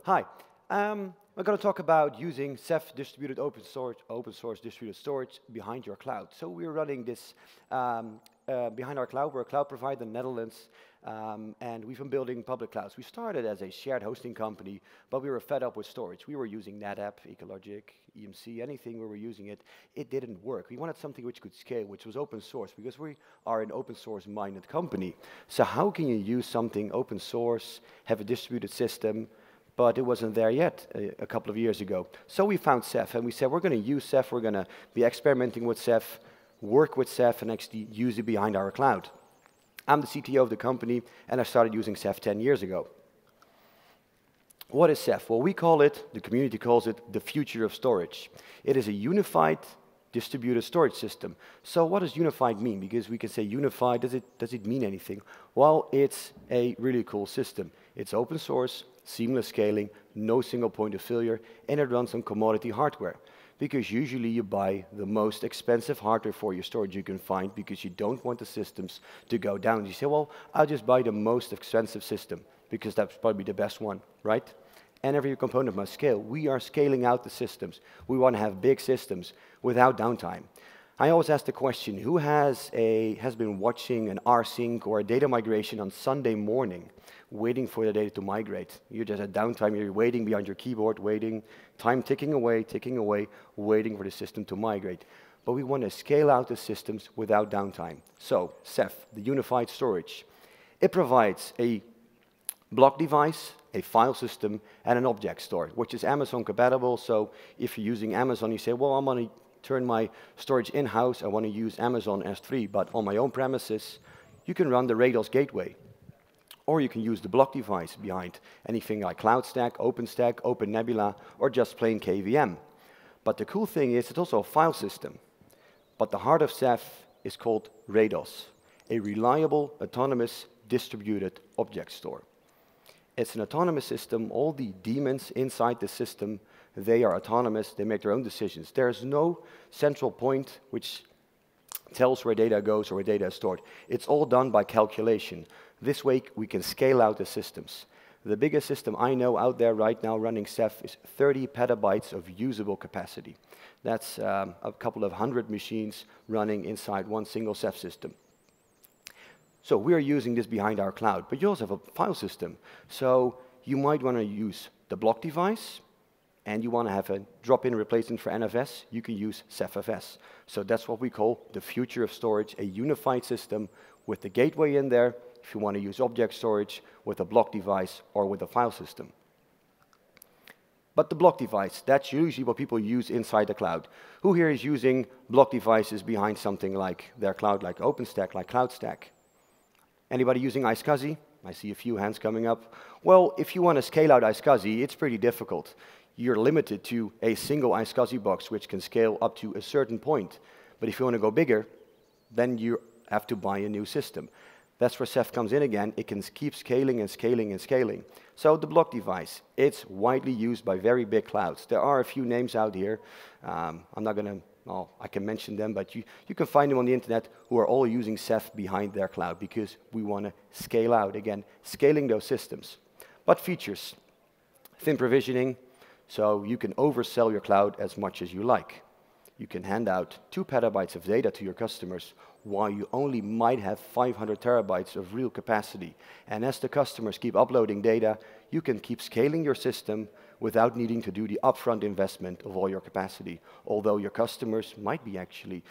Hi. We're going to talk about using Ceph distributed open source distributed storage behind your cloud. So we're running this behind our cloud. We're a cloud provider in the Netherlands, and we've been building public clouds. We started as a shared hosting company, but we were fed up with storage. We were using NetApp, Ecologic, EMC, anything we were using it didn't work. We wanted something which could scale, which was open source, because we are an open source minded company. So how can you use something open source, have a distributed system, but it wasn't there yet a couple of years ago. So we found Ceph, and we said, we're going to use Ceph, we're going to be experimenting with Ceph, work with Ceph, and actually use it behind our cloud. I'm the CTO of the company, and I started using Ceph 10 years ago. What is Ceph? Well, we call it, the community calls it, the future of storage. It is a unified distributed storage system. So what does unified mean? Because we can say unified, does it mean anything? Well, it's a really cool system. It's open source, seamless scaling, no single point of failure, and it runs on commodity hardware. Because usually you buy the most expensive hardware for your storage you can find because you don't want the systems to go down. You say, well, I'll just buy the most expensive system because that's probably the best one, right? And every component must scale. We are scaling out the systems. We want to have big systems without downtime. I always ask the question, who has been watching an rsync or a data migration on Sunday morning, waiting for the data to migrate? You're just at downtime, you're waiting behind your keyboard, waiting, time ticking away, waiting for the system to migrate. But we want to scale out the systems without downtime. So, Ceph, the unified storage. It provides a block device, a file system, and an object store, which is Amazon compatible. So if you're using Amazon, you say, well, I'm going to turn my storage in-house, I want to use Amazon S3, but on my own premises, you can run the Rados gateway. Or you can use the block device behind anything like CloudStack, OpenStack, OpenNebula, or just plain KVM. But the cool thing is it's also a file system. But the heart of Ceph is called Rados, a reliable, autonomous, distributed object store. It's an autonomous system. All the daemons inside the system, they are autonomous. They make their own decisions. There's no central point which tells where data goes or where data is stored. It's all done by calculation. This way, we can scale out the systems. The biggest system I know out there right now running Ceph is 30 petabytes of usable capacity. That's a couple of hundred machines running inside one single Ceph system. So we are using this behind our cloud, but you also have a file system. So you might want to use the block device, and you want to have a drop-in replacement for NFS, you can use CephFS. So that's what we call the future of storage, a unified system with the gateway in there, if you want to use object storage with a block device or with a file system. But the block device, that's usually what people use inside the cloud. Who here is using block devices behind something like their cloud, like OpenStack, like CloudStack? Anybody using iSCSI? I see a few hands coming up. Well, if you want to scale out iSCSI, it's pretty difficult. You're limited to a single iSCSI box, which can scale up to a certain point. But if you want to go bigger, then you have to buy a new system. That's where Ceph comes in again. It can keep scaling and scaling and scaling. So the block device, it's widely used by very big clouds. There are a few names out here. I'm not going to, well, I can mention them, but you can find them on the internet who are all using Ceph behind their cloud because we want to scale out, again, scaling those systems. But features, thin provisioning, so you can oversell your cloud as much as you like. You can hand out 2 petabytes of data to your customers while you only might have 500 terabytes of real capacity. And as the customers keep uploading data, you can keep scaling your system without needing to do the upfront investment of all your capacity. Although your customers might be actually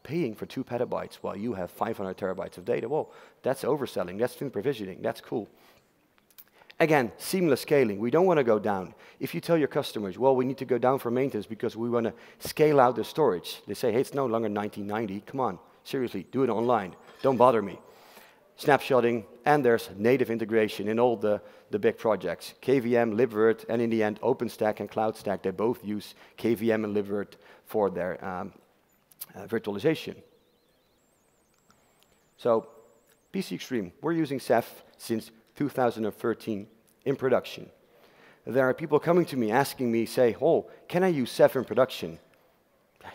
paying for 2 petabytes while you have 500 terabytes of data. Well, that's overselling, that's thin provisioning, that's cool. Again, seamless scaling. We don't want to go down. If you tell your customers, well, we need to go down for maintenance because we want to scale out the storage. They say, hey, it's no longer 1990. Come on, seriously, do it online. Don't bother me. Snapshotting, and there's native integration in all the big projects. KVM, libvirt, and in the end, OpenStack and CloudStack, they both use KVM and libvirt for their virtualization. So, PCextreme, we're using Ceph since 2013 in production. There are people coming to me asking me, say, oh, can I use Ceph in production?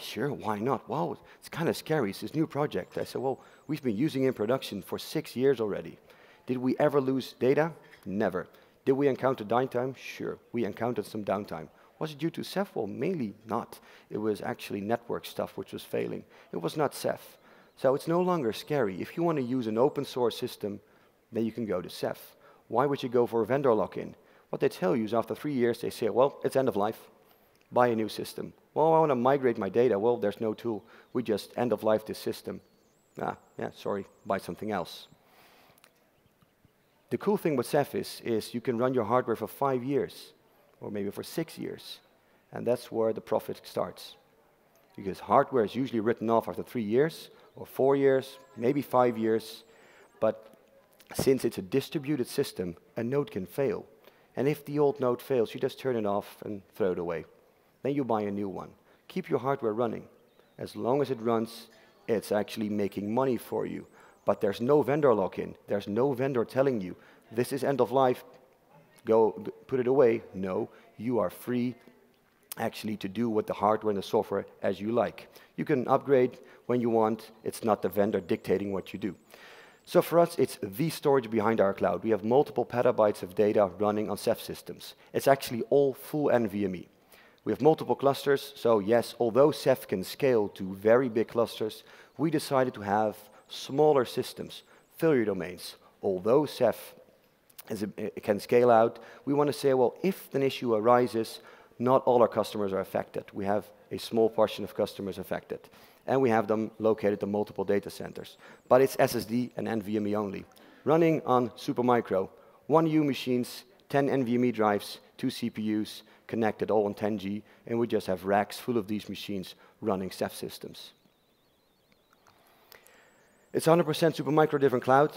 Sure, why not? Well, it's kind of scary, it's this new project. I said, well, we've been using it in production for 6 years already. Did we ever lose data? Never. Did we encounter downtime? Sure, we encountered some downtime. Was it due to Ceph? Well, mainly not. It was actually network stuff which was failing. It was not Ceph. So it's no longer scary. If you want to use an open source system, then you can go to Ceph. Why would you go for a vendor lock-in? What they tell you is after 3 years, they say, well, it's end of life. Buy a new system. Well, I want to migrate my data. Well, there's no tool. We just end of life this system. Yeah, sorry, buy something else. The cool thing with Ceph is you can run your hardware for 5 years, or maybe for 6 years. And that's where the profit starts. Because hardware is usually written off after 3 years, or 4 years, maybe 5 years. But since it's a distributed system, a node can fail. And if the old node fails, you just turn it off and throw it away. Then you buy a new one. Keep your hardware running. As long as it runs, it's actually making money for you. But there's no vendor lock-in. There's no vendor telling you, this is end of life, go put it away. No, you are free actually to do with the hardware and the software as you like. You can upgrade when you want. It's not the vendor dictating what you do. So for us, it's the storage behind our cloud. We have multiple petabytes of data running on Ceph systems. It's actually all full NVMe. We have multiple clusters, so yes, although Ceph can scale to very big clusters, we decided to have smaller systems, failure domains. Although Ceph can scale out, we want to say, well, if an issue arises, not all our customers are affected. We have a small portion of customers affected. And we have them located in multiple data centers. But it's SSD and NVMe only. Running on Supermicro, 1 U machines, 10 NVMe drives, 2 CPUs, connected all on 10G, and we just have racks full of these machines running Ceph systems. It's 100% Supermicro different cloud,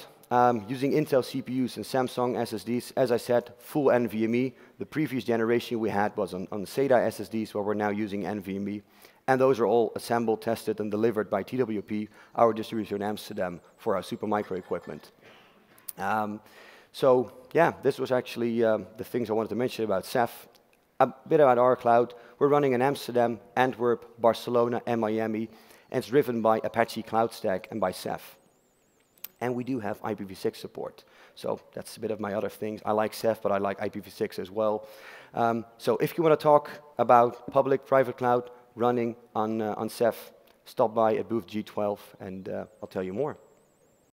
using Intel CPUs and Samsung SSDs. As I said, full NVMe. The previous generation we had was on SATA SSDs, where we're now using NVMe. And those are all assembled, tested, and delivered by TWP, our distributor in Amsterdam, for our Supermicro equipment. So yeah, this was actually the things I wanted to mention about Ceph. A bit about our cloud. We're running in Amsterdam, Antwerp, Barcelona, and Miami, and it's driven by Apache Cloud Stack and by Ceph. And we do have IPv6 support. So that's a bit of my other things. I like Ceph, but I like IPv6 as well. So if you want to talk about public-private cloud running on Ceph, stop by at booth G12, and I'll tell you more.